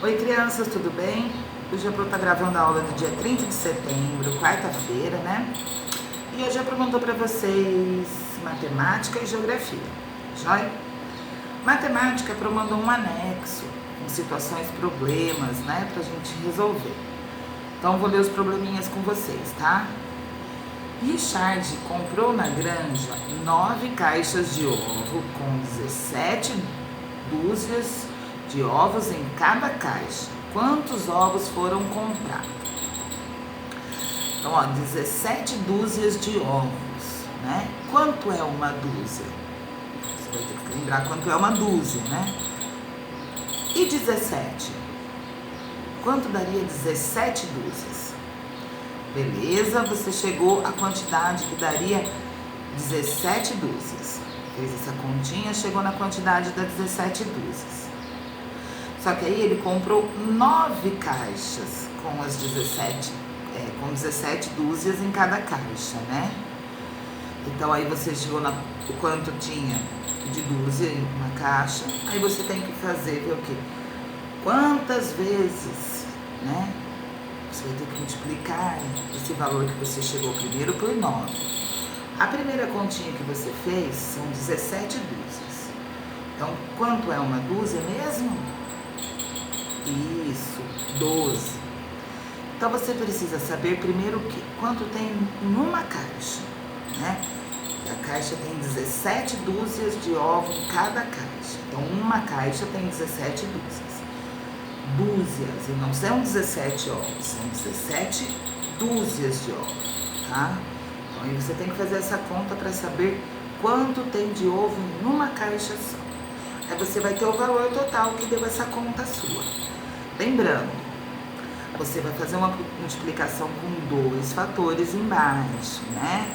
Oi crianças, tudo bem? Hoje a Pro tá gravando a aula do dia 30 de setembro, quarta-feira, né? E hoje a Pro mandou para vocês matemática e geografia, joia? Matemática, a Pro mandou um anexo com situações, problemas, né? Pra gente resolver. Então vou ler os probleminhas com vocês, tá? Richard comprou na granja 9 caixas de ovo com 17 dúzias de ovos em cada caixa. Quantos ovos foram comprados? Então, 17 dúzias de ovos, né? Quanto é uma dúzia? Você vai ter que lembrar quanto é uma dúzia, né? E 17? Quanto daria 17 dúzias? Beleza, você chegou à quantidade que daria 17 dúzias. Fez essa continha, chegou na quantidade das 17 dúzias. Só que aí ele comprou 9 caixas com as 17 dúzias em cada caixa, né? Então aí você chegou o quanto tinha de dúzia em uma caixa, aí você tem que fazer, ver o quê? Quantas vezes, né? Você vai ter que multiplicar esse valor que você chegou primeiro por 9. A primeira continha que você fez são 17 dúzias. Então, quanto é uma dúzia mesmo? Isso, 12. Então, você precisa saber primeiro quanto tem em uma caixa, né? A caixa tem 17 dúzias de ovo em cada caixa. Então, uma caixa tem 17 dúzias. Dúzias, e não são 17 ovos, são 17 dúzias de ovos, tá? Então, aí você tem que fazer essa conta para saber quanto tem de ovo em uma caixa só. Aí você vai ter o valor total que deu essa conta sua. Lembrando, você vai fazer uma multiplicação com 2 fatores embaixo, né?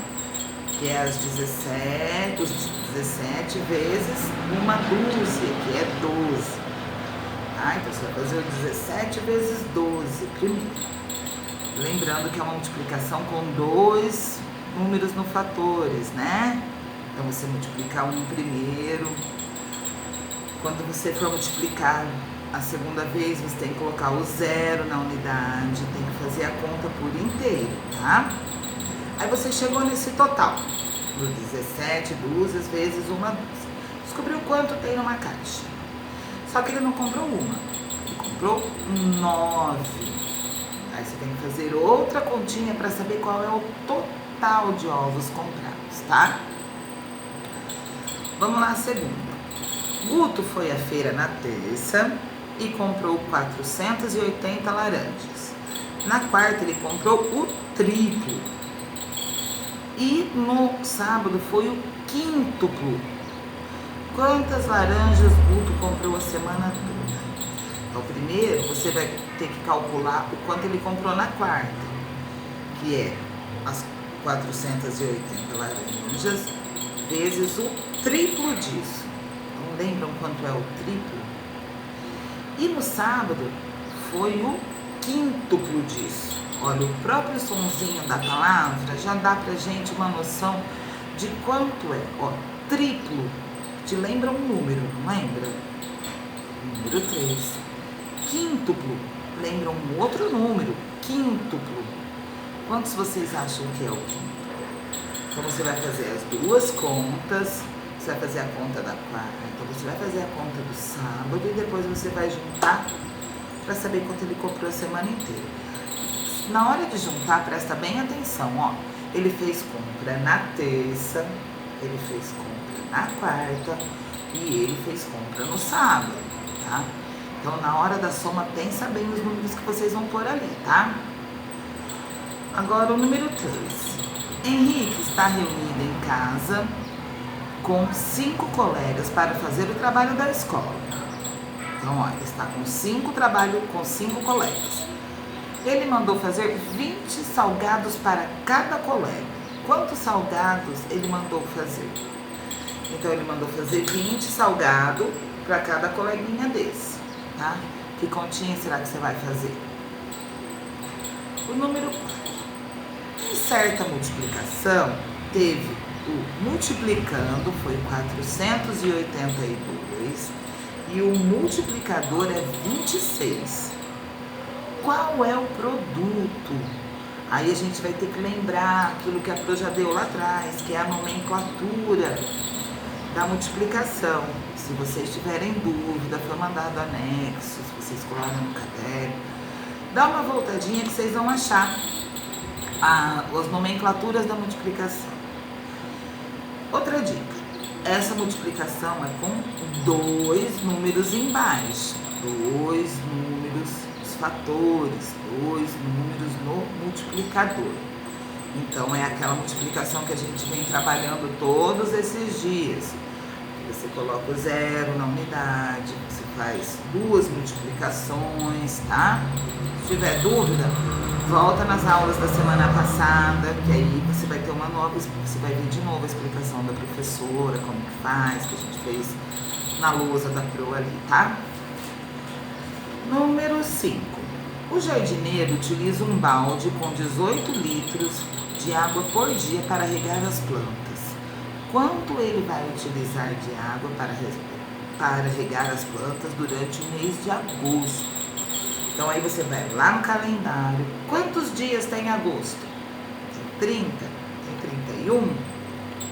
Que é os 17 vezes uma dúzia, que é 12. Então você vai fazer o 17 vezes 12 primeiro. Lembrando que é uma multiplicação com 2 números no fatores, né? Então você multiplica um primeiro. Quando você for multiplicar a segunda vez, você tem que colocar o 0 na unidade, tem que fazer a conta por inteiro, tá? Aí você chegou nesse total, do 17 dúzias vezes uma dúzia. Descobriu quanto tem numa caixa. Só que ele não comprou uma, ele comprou 9. Aí você tem que fazer outra continha para saber qual é o total de ovos comprados, tá? Vamos lá, a segunda. Guto foi à feira na terça e comprou 480 laranjas. Na quarta ele comprou o triplo. E no sábado foi o quíntuplo. Quantas laranjas Guto comprou a semana toda? Então, primeiro você vai ter que calcular o quanto ele comprou na quarta, que é as 480 laranjas vezes o triplo disso. Então, lembram quanto é o triplo? E no sábado foi o quíntuplo disso. Olha, o próprio sonzinho da palavra já dá pra gente uma noção de quanto é. Ó, triplo. Te lembra um número, não lembra? Número 3. Quíntuplo. Lembra um outro número, quíntuplo. Quantos vocês acham que é o quíntuplo? Então, você vai fazer as duas contas. Você vai fazer a conta da quarta. Então, você vai fazer a conta do sábado e depois você vai juntar para saber quanto ele comprou a semana inteira. Na hora de juntar, presta bem atenção, ó. Ele fez compra na terça, ele fez compra na quarta e ele fez compra no sábado, tá? Então, na hora da soma, pensa bem nos números que vocês vão pôr ali, tá? Agora, o número 3. Henrique está reunido em casa com 5 colegas para fazer o trabalho da escola. Então, ó, ele está com 5 colegas. Ele mandou fazer 20 salgados para cada colega. Quantos salgados ele mandou fazer? Então, ele mandou fazer 20 salgados para cada coleguinha desse, tá? Que continha será que você vai fazer? O número 4. Em certa multiplicação, teve o multiplicando, foi 482, e o multiplicador é 26. Qual é o produto? Aí a gente vai ter que lembrar aquilo que a Pro já deu lá atrás, que é a nomenclatura da multiplicação. Se vocês tiverem dúvida, foi mandado anexo, se vocês colaram no caderno, dá uma voltadinha que vocês vão achar as nomenclaturas da multiplicação. Outra dica, essa multiplicação é com 2 números embaixo, 2 números, os fatores, 2 números no multiplicador. Então é aquela multiplicação que a gente vem trabalhando todos esses dias. Você coloca o 0 na unidade, você faz 2 multiplicações, tá? Se tiver dúvida, volta nas aulas da semana passada, que aí você vai ter você vai ver de novo a explicação da professora, como que faz, que a gente fez na lousa da Pro ali, tá? Número 5. O jardineiro utiliza um balde com 18 litros de água por dia para regar as plantas. Quanto ele vai utilizar de água para regar as plantas durante o mês de agosto? Então aí você vai lá no calendário. Quantos dias tem agosto? Tem 30? Tem 31?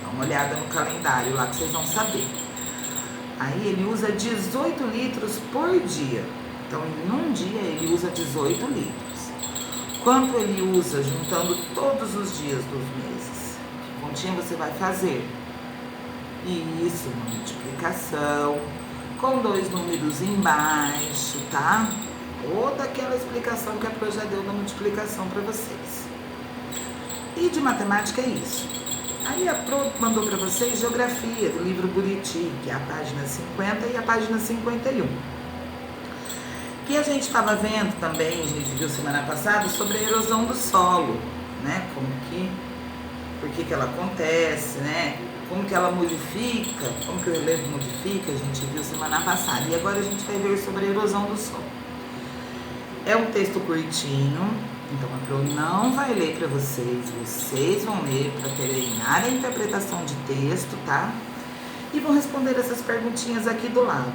Dá uma olhada no calendário lá que vocês vão saber. Aí ele usa 18 litros por dia. Então em um dia ele usa 18 litros. Quanto ele usa juntando todos os dias dos meses? Que continha você vai fazer? Isso, uma multiplicação com 2 números embaixo, tá? Toda aquela explicação que a Pro já deu da multiplicação para vocês. E de matemática é isso. Aí a Pro mandou para vocês geografia do livro Buriti, que é a página 50 e a página 51. Que a gente estava vendo também, a gente viu semana passada, sobre a erosão do solo, né? Por que ela acontece, né? Como que ela modifica, como que o relevo modifica, a gente viu semana passada. E agora a gente vai ver sobre a erosão do solo. É um texto curtinho, então a Pro não vai ler para vocês vão ler para treinar a interpretação de texto, tá? E vão responder essas perguntinhas aqui do lado.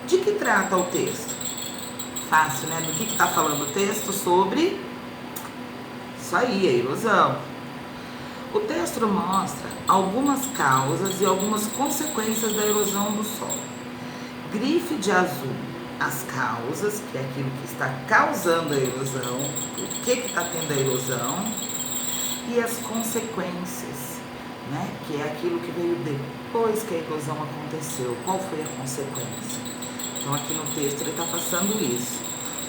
De que trata o texto? Fácil, né? Do que está falando o texto? Sobre isso aí, a erosão. O texto mostra algumas causas e algumas consequências da erosão do solo. Grife de azul as causas, que é aquilo que está causando a erosão, por que está tendo a erosão, e as consequências, né? Que é aquilo que veio depois que a erosão aconteceu. Qual foi a consequência? Então aqui no texto ele está passando isso.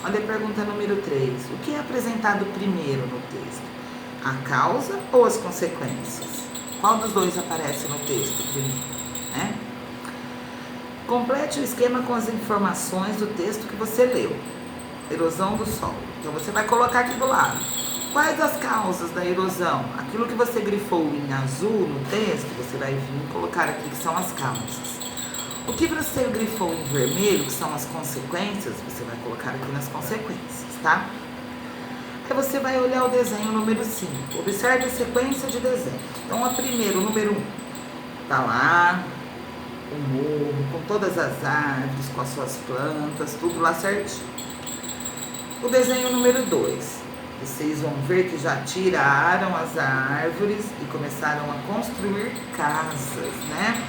Olha a pergunta número 3. O que é apresentado primeiro no texto? A causa ou as consequências? Qual dos dois aparece no texto primeiro, né? Complete o esquema com as informações do texto que você leu. Erosão do solo. Então você vai colocar aqui do lado. Quais as causas da erosão? Aquilo que você grifou em azul no texto, você vai vir colocar aqui que são as causas. O que você grifou em vermelho, que são as consequências, você vai colocar aqui nas consequências, tá? Aí você vai olhar o desenho número 5. Observe a sequência de desenho. Então, a primeira, o número 1, tá lá, o morro, com todas as árvores, com as suas plantas, tudo lá certinho. O desenho número 2, vocês vão ver que já tiraram as árvores e começaram a construir casas, né?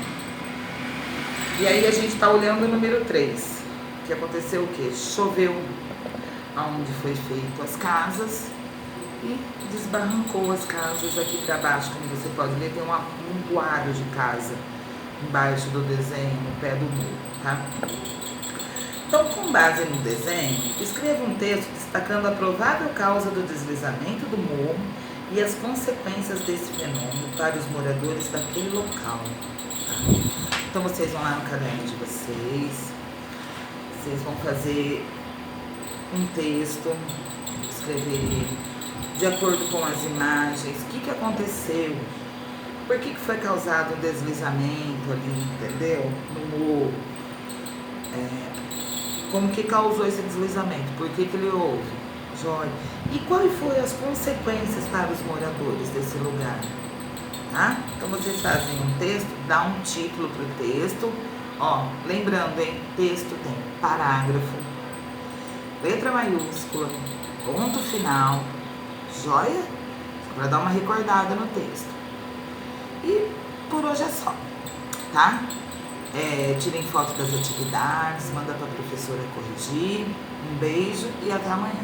E aí a gente tá olhando o número 3, que aconteceu o quê? Choveu aonde foi feito as casas e desbarrancou as casas aqui para baixo, como você pode ver, tem um amontoado de casa embaixo do desenho, no pé do muro, tá? Então, com base no desenho, escreva um texto destacando a provável causa do deslizamento do morro e as consequências desse fenômeno para os moradores daquele local, tá? Então, vocês vão lá no caderno de vocês vão fazer um texto, escrever de acordo com as imagens, o que aconteceu, por que foi causado um deslizamento ali, entendeu? No morro, como que causou esse deslizamento, por que ele houve, joia, e quais foram as consequências para os moradores desse lugar, tá? Então vocês fazem um texto, dá um título para o texto, Ó, lembrando, hein? Texto tem parágrafo, letra maiúscula, ponto final, joia? Só para dar uma recordada no texto. E por hoje é só, tá? Tirem foto das atividades, manda para a professora corrigir. Um beijo e até amanhã.